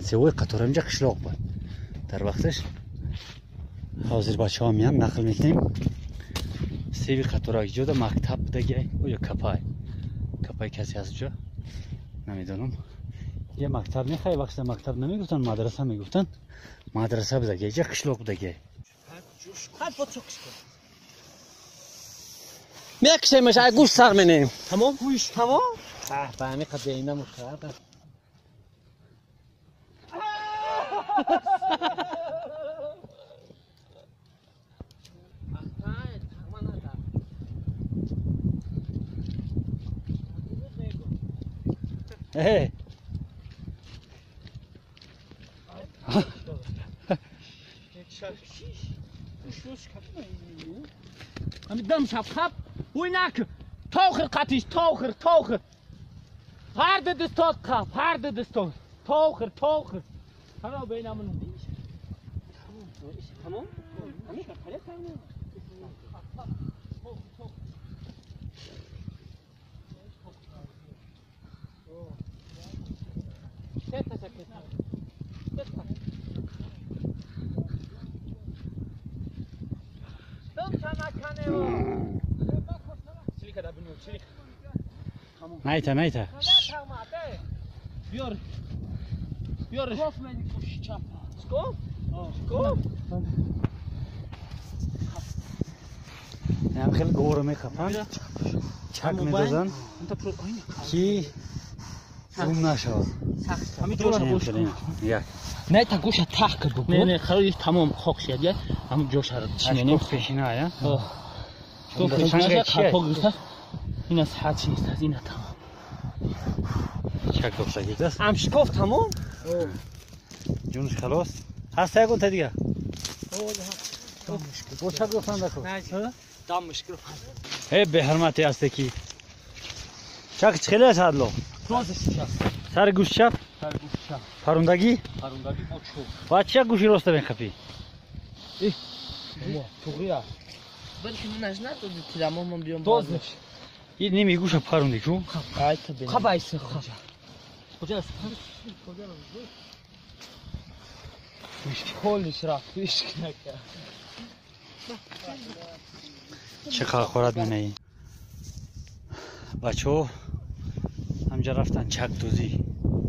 سوی قطار اینجا قشلاق بود در وقتش حاضر بچه ها میان نقل میکنیم سوی قطار جدا مکتب دیگه او یا کپای کسی هست جا نمیدونم یه مکتب میخوای وقت مکتب نمیگفتن مدرسه میگفتن مدرسه بودگه اینجا قشلاق بودگه میکشیمش اگه گوش سر منیم تمام گوش تمام؟ به همین قد اینه مخرد Hey. Am dam schap. Hoe nak? Taucher katisch, taucher. Harde de stad kap, harde de stad. Taucher. Hallo beinamen. Tamam. Ami kare tamam. Найта. Bior. Skof meni kuş çapa. Skof? هم خیلی گوره میخوام چک میدازن کی اون نشود همین جوش گوش نه تا گوش تاخ کرد بگو نه خیلی تمام خوک شد یا همون جوش رو چینیم پیشینه یا تو پیشینه خاطر این از حاجی است از این تمام چک گفته گیدست امش گفت تمام جونش خلاص هست یکون تا دیگه او چک گفتن دکو دام مشکل ای به حرمتی هست کی چک خیلی است هدلو سر گوش چپ پروندگی با چه گوشی راسته بخپی توغیا بلکه نجنه تو تیرامو من بیام دوزش این نیمی گوش پروندی چون خبایس کجا است کلش رفت پیش نکرد چه خورد منهی بچه ها همجا رفتن چک دوزی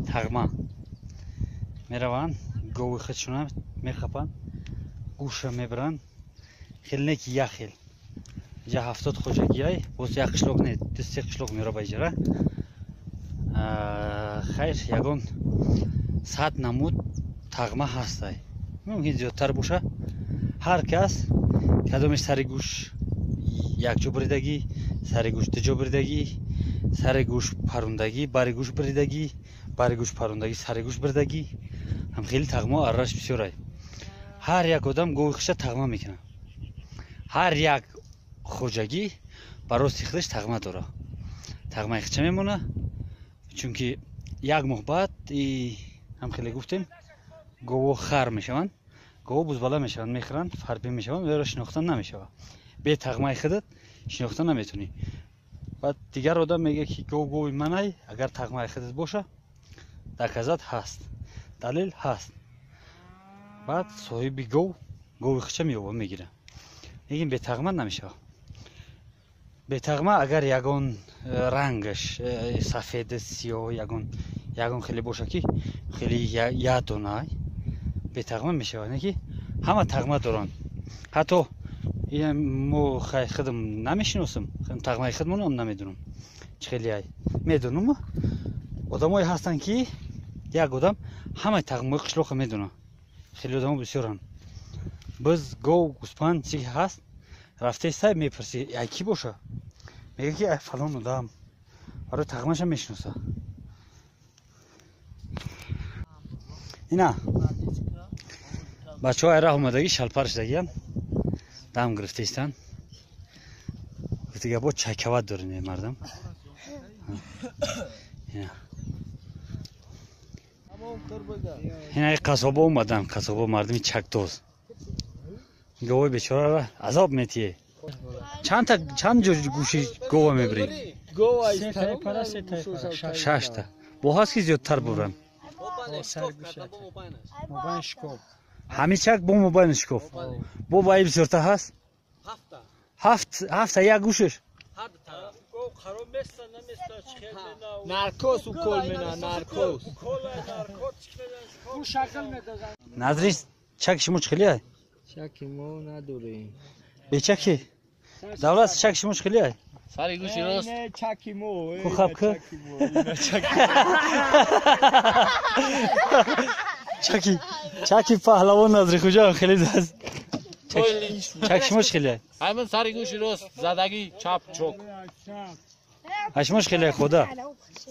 تغمه میروان گوی خودشون میخپن گوش میبرن خیلی نکی یخیل جا 70 خوشگی های باز یک قشلوق نه دستی قشلوق میرا بایجره خیر یگون 100 نمود تغمه هسته ممکن زیادتر باشه هر کس کدومش سر گوش یک جو بریدگی سر گوش دو جو بریدگی سر گوش پروندگی بر گوش بریدگی بر گوش پروندگی سر گوش بریدگی هم خیلی تغمه ارش بسیاره هر یک آدم گوی خش تغمه میکنه هر یک خوجگی برای سیخلش تغمه داره تغمه خچه میمونه چون که یک محبت هم خیلی گفتیم گوه خر میشون گوه بزباله میشون میخرن فربی میشون و را شناختن نمیشون به تغمه خودت شناختن نمیتونی بعد دیگر آدم میگه که گوه منای اگر تغمه خودت باشه دکزت هست دلیل هست بعد صاحبی گوه خچه میوه میگیره میگیم به تغمه نمیشه به تغمه اگر یگون رنگش سفید سیاه یگون خیلی باشه که خیلی یادونه به تغمه میشه نه که همه تغمه دارن حتی مو خودم نمیشناسم تغمه خودمون هم نمیدونم خیلی میدونم آدمایی هستن که یک آدم همه تغمه قشلاق میدونه خیلی آدم بسیارن باز گوسپند چی هست رفته سعی میپرسی یکی باشه میگه که فلان آدم برای تغمهش هم میشناسه اینا بچه ها ایره اومدگی شلپرش دگیان دم گرفته ایستن گفته با چکوت دارین مردم اینا قصابه اومدن قصابه مردمی چک دوز گوه بیچاره را عذاب میتیه چند جور گوشی گوه میبری؟ 6 تا با هست که زیادتر برن موبایل شکوف همه چک با موبایل شکوف با وای بسرته هست هفت یک گوشش نارکوس و کل مینا نارکوس نظری چکش مشکلی های شکی ما نداریم به چکی دولت چکش مشکلی های سری گوشی راست نه چکی مو کو خب که چکی پهلوان نظری کجا خیلی دست چکش مشکلی های همین سری گوشی راست زدگی چپ چوک اش مشکلی خدا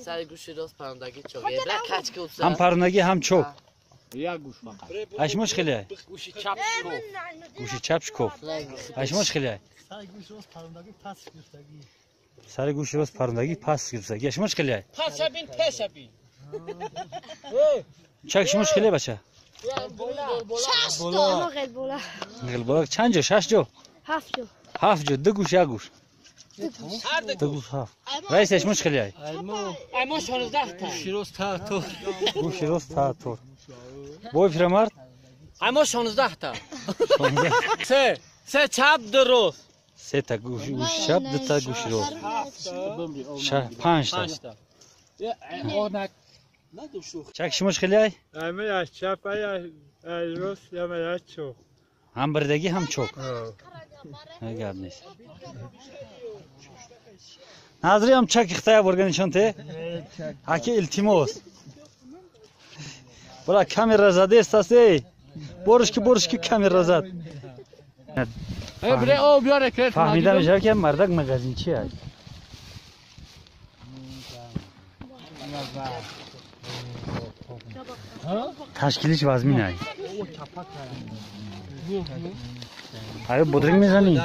سری گوشی راست پرندگی چوک یه بلا کچ که هم پرندگی هم چوک یک گوش فقط اش مشکلی های گوشی چپ شکوف گوشی چپ شکوف اش مشکلی های سر گوشی راست پرندگی پس گرفتگی اش مشکلی های پس بین چکش مشکلی بچه شش تا قلباک چند جو 6 جو 7 جو 2 گوش یک گوش هر 2 گوش 7 رئیس اش مشکلی های اما 16 تا گوشی راست تا تو گوشی راست تا تو بوی پیرمرد اما 16 تا سه چپ درست 3 تا گوشی چپ 2 تا گوشی راست 5 تا چکش مشکلی های همه از چپ از راست یا از چوک هم بردگی هم چوک گرد نیست نظری هم چک اختیار برگنشان ته حکی التیماس بلا کمی رزاده است ای برش که کمی رزاد بره او بیاره کرد فهمیده میشه که مردک مغازین چی هست تشکیلیش وزمین هست آیا بودرینگ میزنی؟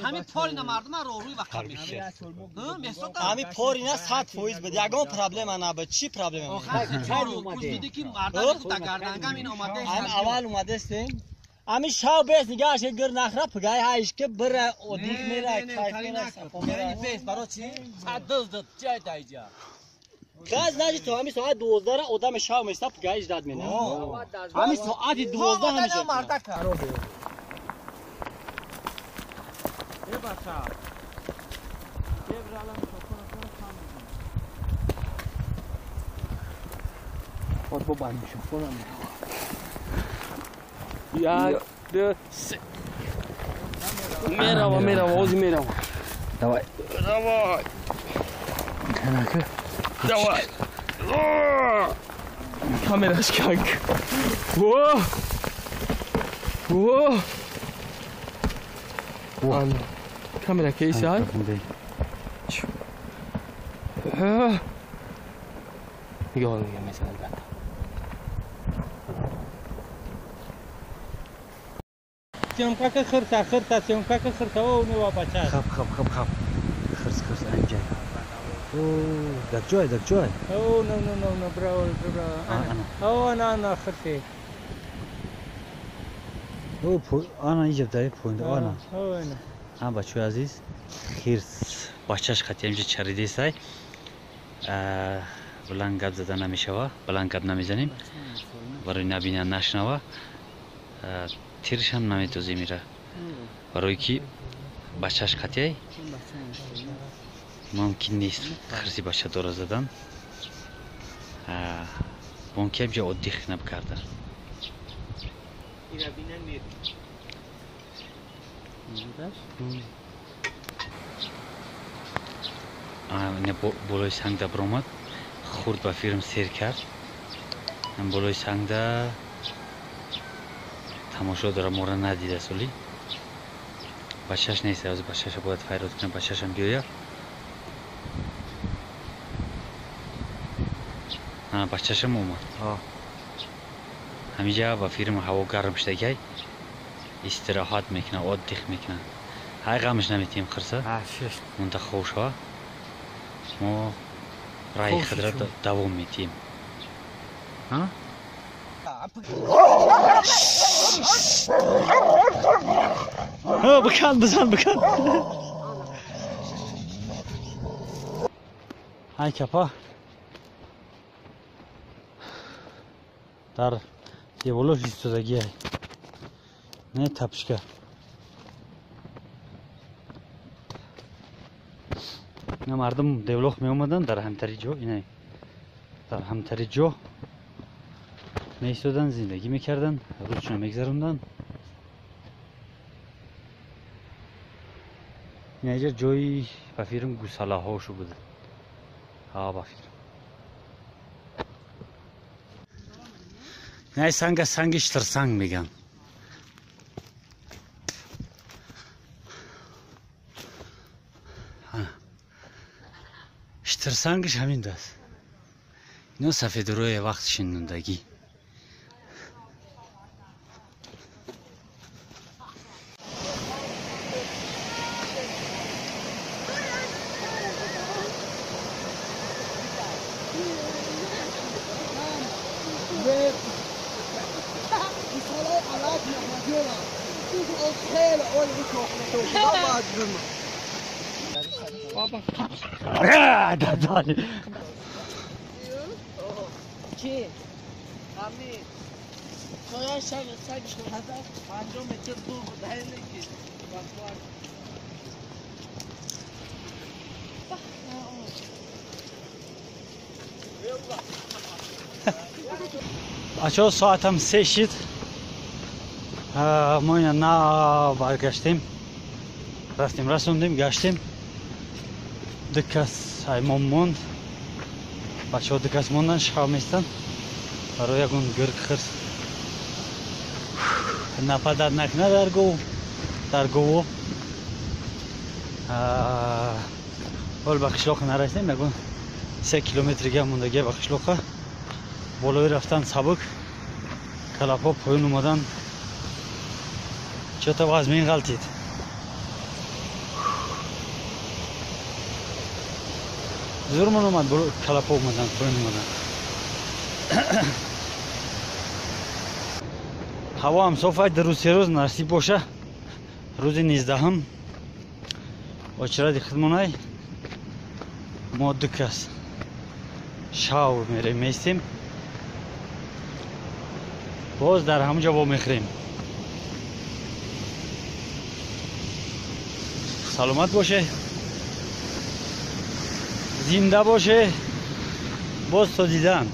همین پاری مردم رو روی وقت میشه همین پاری نه 100% بده یگان پرابلم نبود چی پرابلم خیلی اومده که مردم تو گردنگم این اومده هم اول اومده استیم همین شاو بیس نگاهش گر نخرا پگای هایش که بر اودیک میره کایف میره بیس برای چی؟ دزد جای دایجا گاز نجی تو همین ساعت 12 آدم شاو میستا پگایش داد میره همین ساعت 12 همیشه مردک میرم اوزی میرم دوای دوای کامراش کنک کامرا کیسی های یار میگه مثلا سیمکا که خرتا سیمکا که خرتا و نوا بچه خب خرس انجای دک جوی او نو براو انا خرتی او آنا اینجا داره پوینت آنا او انا هم بچه عزیز خیرس بچهش خطی همجا چریده سای بلند گب زدن نمیشه بلند گب نمیزنیم برای نبینن نشنوه تیرش هم نمیتوزی میره برای که بچهش خطی ممکن نیست خرسی بچه دور زدن ممکن جا عادی خنب کرده اینه بولای سنگ دا برامد خورد با فیرم سیر کرد این بولای سنگ دا تماشا داره مورا ندیده سولی بچهش نیست از بچهش باید فیرات کنه بچهش هم بیاید بچهش هم اومد همینجا با فیرم هوا گرم شده استراحت میکنه عادی میکنه های غمش نمیتیم خرسه منطقه خوش ها ما رای خدره دوام میتیم بکن بزن های کپا در دیوالوش ایستادگی های نه تپشکه نه مردم دیولوخ می اومدن در همتری جو اینه در همتری جو می ایستادن زندگی میکردن روزشون میگذروندن اینجا جوی بفیرم گوساله هاشو بوده ها بفیرم نه سنگش ترسنگ میگن ترسنگش همین دست اینا سفید روی وقت شنوندگی چی؟ همین شاید سگش هدف 5 متر دور بوده نگید بچه‌ها ساعت هم 3 شد ما اینا نه برگشتیم رفتیم رسوندیم گشتیم دکس ایمان موند بچه‌ها دکس موندن شام میستن برای یکون گرگ خرس نفر در نکنه در گوو ول به قشلاق نرسیم یکون 3 کیلومتر دیگه موندگی به قشلاق بالای رفتن سبک کلاپا پایین اومدن چطور وزمین غلطید زور من اومد کلاپا اومدن پایین اومدن هوا هم صافه در روز 3 روز نصیب باشه روز 19 آچرد خدمانه ما دکس شاو میریم میستیم باز در همونجا با میخریم سلامت باشه زنده باشه باز تا دیدن